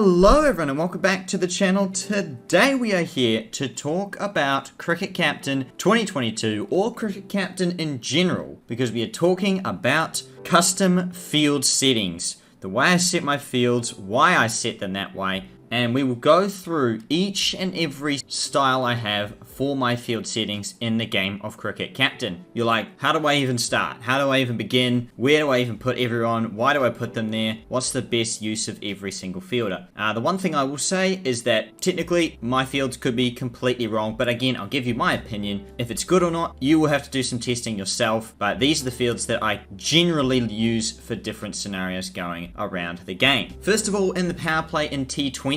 Hello everyone and welcome back to the channel. Today we are here to talk about Cricket Captain 2022 or Cricket Captain in general, because we are talking about custom field settings. The way I set my fields, why I set them that way, and we will go through each and every style I have for my field settings in the game of Cricket Captain. You're like, how do I even start? How do I even begin? Where do I even put everyone? Why do I put them there? What's the best use of every single fielder? The one thing I will say is that technically my fields could be completely wrong, but again, I'll give you my opinion. If it's good or not, you will have to do some testing yourself, but these are the fields that I generally use for different scenarios going around the game. First of all, in the power play in T20s,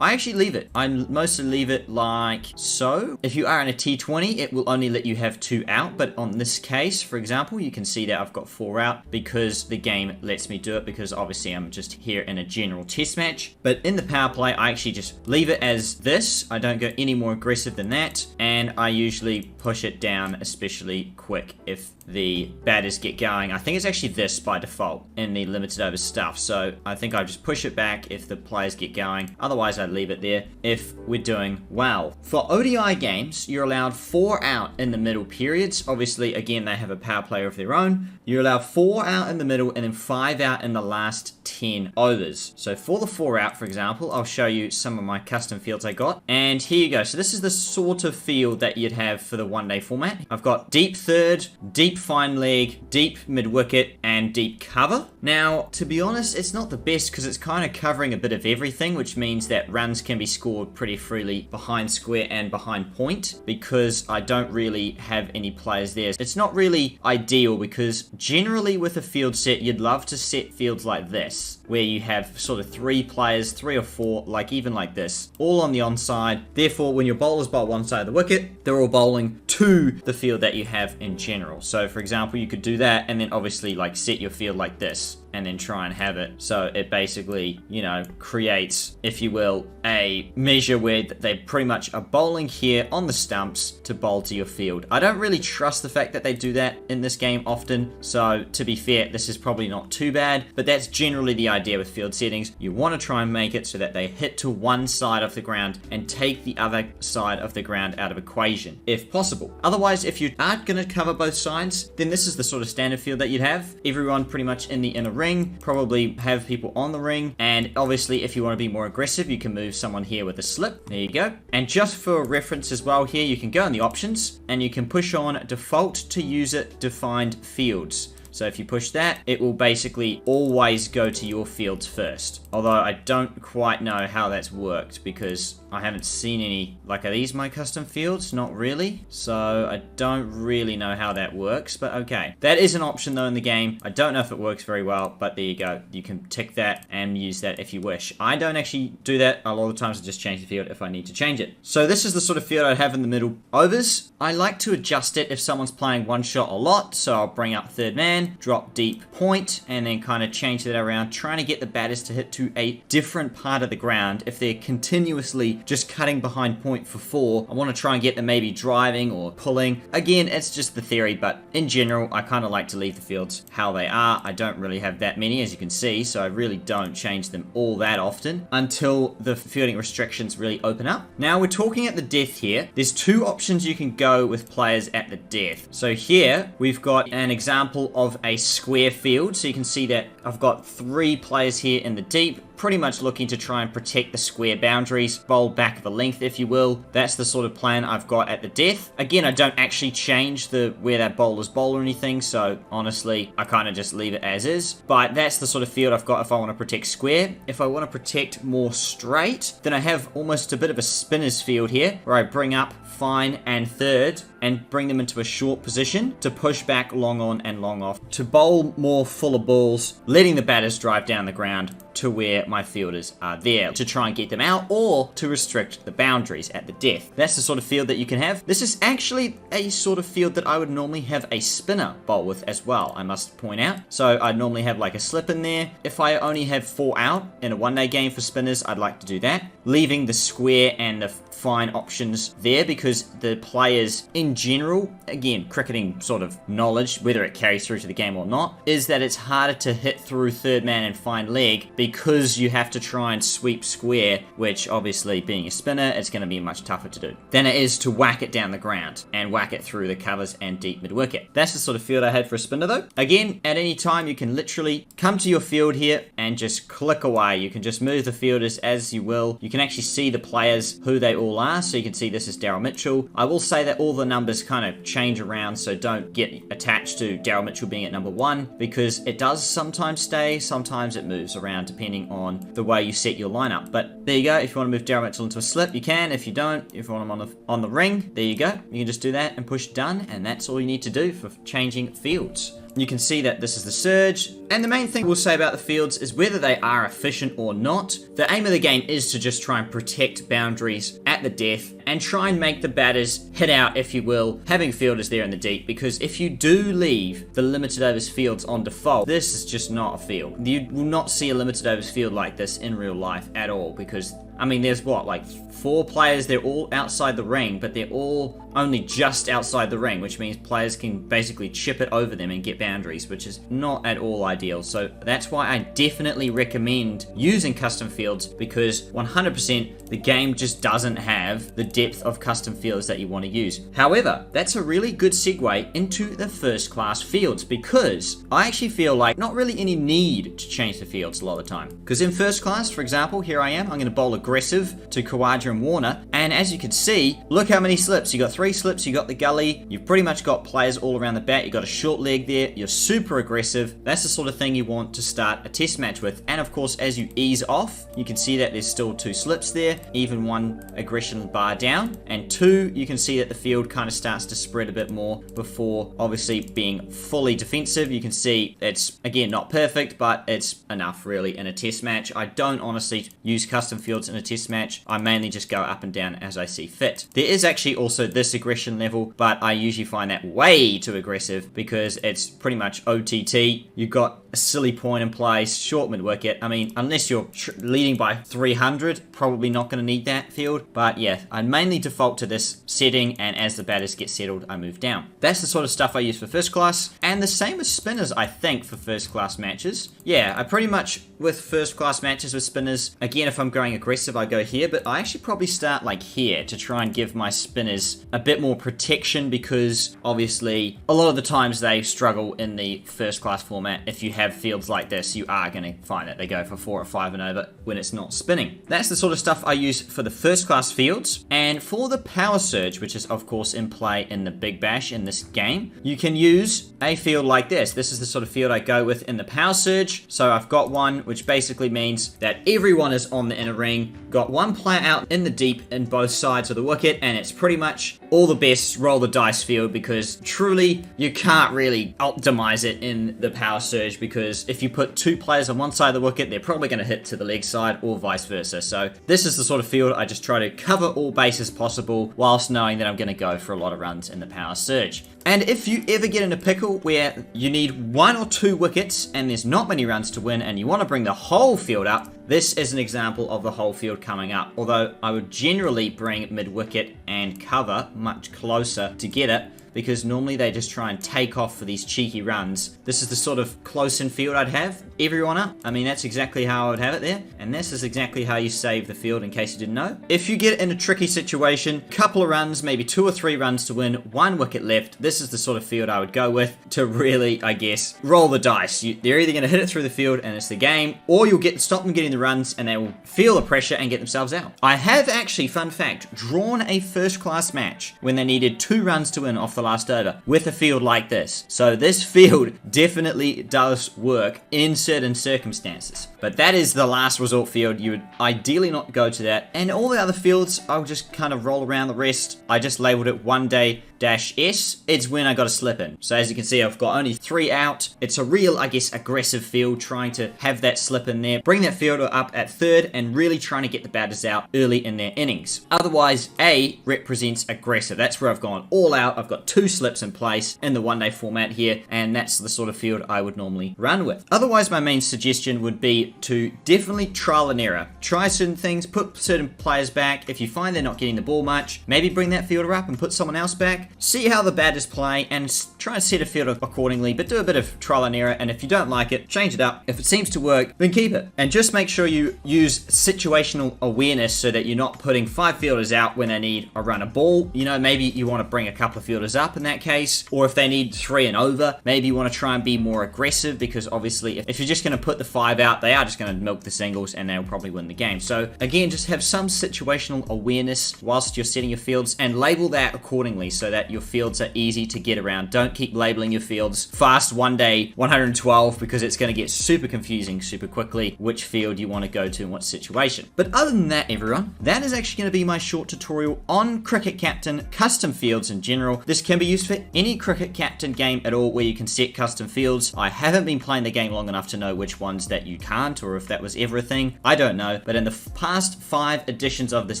I actually leave it. I mostly leave it like so. If you are in a T20, it will only let you have 2 out, but on this case, for example, you can see that I've got 4 out because the game lets me do it, because obviously I'm just here in a general test match. But in the power play, I actually just leave it as this. I don't go any more aggressive than that, and I usually push it down especially quick if the batters get going. I think it's actually this by default in the limited over stuff, so I think I just push it back if the players get going. Otherwise, I'd leave it there if we're doing well. For ODI games, you're allowed 4 out in the middle periods. Obviously, again, they have a power play of their own. You're allowed 4 out in the middle and then 5 out in the last 10 overs. So for the 4 out, for example, I'll show you some of my custom fields I got. And here you go. So this is the sort of field that you'd have for the one-day format. I've got deep third, deep fine leg, deep mid-wicket, and deep cover. Now, to be honest, it's not the best because it's kind of covering a bit of everything, which means that runs can be scored pretty freely behind square and behind point, because I don't really have any players there. It's not really ideal, because generally with a field set, you'd love to set fields like this, where you have sort of 3 players, 3 or 4, like even like this, all on the onside. Therefore, when your bowlers bowl one side of the wicket, they're all bowling to the field that you have in general. So for example, you could do that and then obviously like set your field like this and then try and have it. So it basically, you know, creates, if you will, a measure where they pretty much are bowling here on the stumps to bowl to your field. I don't really trust the fact that they do that in this game often. So to be fair, this is probably not too bad, but that's generally the idea with field settings. You want to try and make it so that they hit to one side of the ground and take the other side of the ground out of equation, if possible. Otherwise, if you aren't going to cover both sides, then this is the sort of standard field that you'd have. Everyone pretty much in the inner ring, probably have people on the ring, and obviously if you want to be more aggressive, you can move someone here with a slip. There you go. And just for reference as well, here you can go in the options and you can push on default to user defined fields. So if you push that, it will basically always go to your fields first. Although I don't quite know how that's worked, because I haven't seen any. Like, are these my custom fields? Not really. So I don't really know how that works, but okay. That is an option though in the game. I don't know if it works very well, but there you go. You can tick that and use that if you wish. I don't actually do that. A lot of the times I just change the field if I need to change it. So this is the sort of field I'd have in the middle overs. I like to adjust it if someone's playing one shot a lot. So I'll bring up third man, drop deep point, and then kind of change that around, trying to get the batters to hit to a different part of the ground. If they're continuously just cutting behind point for 4, I want to try and get them maybe driving or pulling. Again, it's just the theory, but in general, I kind of like to leave the fields how they are. I don't really have that many, as you can see, so I really don't change them all that often until the fielding restrictions really open up. Now we're talking at the death here. There's 2 options you can go with players at the death. So here we've got an example of a square field, so you can see that I've got 3 players here in the deep, pretty much looking to try and protect the square boundaries, bowl back of a length if you will. That's the sort of plan I've got at the death. Again, I don't actually change where that bowlers bowl or anything, so honestly, I kind of just leave it as is. But that's the sort of field I've got if I want to protect square. If I want to protect more straight, then I have almost a bit of a spinner's field here, where I bring up fine and third and bring them into a short position to push back long on and long off, to bowl more fuller balls, letting the batters drive down the ground to where my fielders are there, to try and get them out or to restrict the boundaries at the death. That's the sort of field that you can have. This is actually a sort of field that I would normally have a spinner bowl with as well, I must point out. So I'd normally have like a slip in there. If I only have 4 out in a one-day game for spinners, I'd like to do that, leaving the square and the fine options there, because the players in general, again, cricketing sort of knowledge, whether it carries through to the game or not, is that it's harder to hit through third man and fine leg, because you have to try and sweep square, which obviously being a spinner, it's going to be much tougher to do than it is to whack it down the ground and whack it through the covers and deep mid-wicket. That's the sort of field I had for a spinner though. Again, at any time you can literally come to your field here and just click away. You can just move the fielders as you will. You can actually see the players, who they all are, so you can see this is Daryl Mitchell. I will say that all the numbers kind of change around, so don't get attached to Daryl Mitchell being at number 1, because it does sometimes stay, sometimes it moves around depending on the way you set your lineup. But there you go. If you want to move Daryl Mitchell into a slip, you can. If you don't, if you want him on the ring, there you go. You can just do that and push done, and that's all you need to do for changing fields. You can see that this is the surge, and the main thing we'll say about the fields is whether they are efficient or not. The aim of the game is to just try and protect boundaries at the death and try and make the batters hit out, if you will, having fielders there in the deep, because if you do leave the limited overs fields on default, this is just not a field. You will not see a limited overs field like this in real life at all, because I mean, there's what, like 4 players, they're all outside the ring, but they're all only just outside the ring, which means players can basically chip it over them and get boundaries, which is not at all ideal. So that's why I definitely recommend using custom fields, because 100% the game just doesn't have the depth of custom fields that you want to use. However, that's a really good segue into the first class fields, because I actually feel like not really any need to change the fields a lot of the time. Because in first class, for example, here I am, I'm going to bowl aggressive to Khawaja and Warner, and as you can see, look how many slips. You got 3 slips, you got the gully, you've pretty much got players all around the bat, you got a short leg there, you're super aggressive. That's the sort of thing you want to start a test match with. And of course, as you ease off, you can see that there's still 2 slips there, even 1 aggression bar down, and 2, you can see that the field kind of starts to spread a bit more before obviously being fully defensive. You can see it's, again, not perfect, but it's enough really in a test match. I don't honestly use custom fields in a test match. I mainly just go up and down as I see fit. There is actually also this aggression level, but I usually find that way too aggressive because it's pretty much OTT. You've got a silly point in place, short mid-wicket. I mean, unless you're leading by 300, probably not going to need that field. But yeah, I mainly default to this setting, and as the batters get settled, I move down. That's the sort of stuff I use for first class, and the same with spinners, I think, for first class matches. Yeah, I pretty much, with first class matches with spinners, again, if I'm going aggressive, I go here, but I actually probably start like here to try and give my spinners a bit more protection, because obviously a lot of the times they struggle in the first class format. If you have fields like this, you are going to find that they go for 4 or 5 and over when it's not spinning. That's the sort of stuff I use for the first class fields. And for the power surge, which is of course in play in the Big Bash in this game, you can use a field like this. This is the sort of field I go with in the power surge. So I've got one, which basically means that everyone is on the inner ring, got 1 player out in the deep in both sides of the wicket, and it's pretty much all the best roll the dice field, because truly you can't really optimize it in the power surge, because if you put 2 players on one side of the wicket, they're probably going to hit to the leg side or vice versa. So this is the sort of field I just try to cover all bases possible whilst knowing that I'm going to go for a lot of runs in the power surge. And if you ever get in a pickle where you need 1 or 2 wickets and there's not many runs to win and you want to bring the whole field up, this is an example of the whole field coming up. Although I would generally bring mid-wicket and cover much closer to get it, because normally they just try and take off for these cheeky runs. This is the sort of close-in field I'd have everyone up. I mean, that's exactly how I would have it there, and this is exactly how you save the field, in case you didn't know. If you get in a tricky situation, couple of runs, maybe 2 or 3 runs to win, 1 wicket left, this is the sort of field I would go with to really, I guess, roll the dice. They're either going to hit it through the field and it's the game, or you'll stop them getting the runs and they will feel the pressure and get themselves out. I have actually, fun fact, drawn a first-class match when they needed 2 runs to win off the last over with a field like this. So this field definitely does work in certain circumstances. But that is the last resort field. You would ideally not go to that. And all the other fields, I'll just kind of roll around the rest. I just labeled it 1-day-S. It's when I got a slip in. So as you can see, I've got only 3 out. It's a real, I guess, aggressive field, trying to have that slip in there. Bring that fielder up at 3rd and really trying to get the batters out early in their innings. Otherwise, A represents aggressive. That's where I've gone all out. I've got 2 slips in place in the one-day format here, and that's the sort of field I would normally run with. Otherwise, my main suggestion would be to definitely trial and error. Try certain things, put certain players back. If you find they're not getting the ball much, maybe bring that fielder up and put someone else back. See how the batters play and try and set a field accordingly, but do a bit of trial and error, and if you don't like it, change it up. If it seems to work, then keep it. And just make sure you use situational awareness so that you're not putting 5 fielders out when they need a run a ball. You know, maybe you want to bring a couple of fielders up in that case, or if they need 3 and over, maybe you want to try and be more aggressive, because obviously if you're just going to put the 5 out, they are just going to milk the singles and they'll probably win the game. So again, just have some situational awareness whilst you're setting your fields and label that accordingly so that your fields are easy to get around. Don't keep labeling your fields fast one day 112, because it's going to get super confusing super quickly which field you want to go to in what situation. But other than that, everyone, that is actually going to be my short tutorial on Cricket Captain custom fields in general. This can be used for any Cricket Captain game at all where you can set custom fields. I haven't been playing the game long enough to know which ones that you can't, or if that was everything. I don't know, but in the past 5 editions of this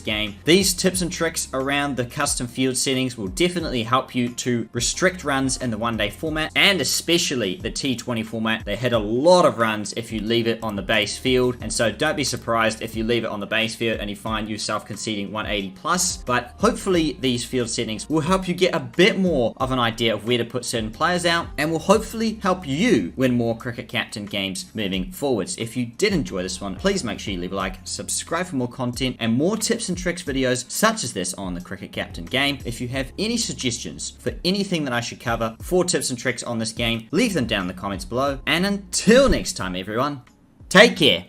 game, these tips and tricks around the custom field settings will definitely help you to restrict runs in the one-day format, and especially the T20 format. They hit a lot of runs if you leave it on the base field, and so don't be surprised if you leave it on the base field and you find yourself conceding 180 plus. But hopefully these field settings will help you get a bit more of an idea of where to put certain players out, and will hopefully help you win more Cricket Captain games moving forwards. If you did enjoy this one, please make sure you leave a like, subscribe for more content and more tips and tricks videos such as this on the Cricket Captain game. If you have any suggestions for anything that I should cover for tips and tricks on this game, leave them down in the comments below. And until next time, everyone, take care.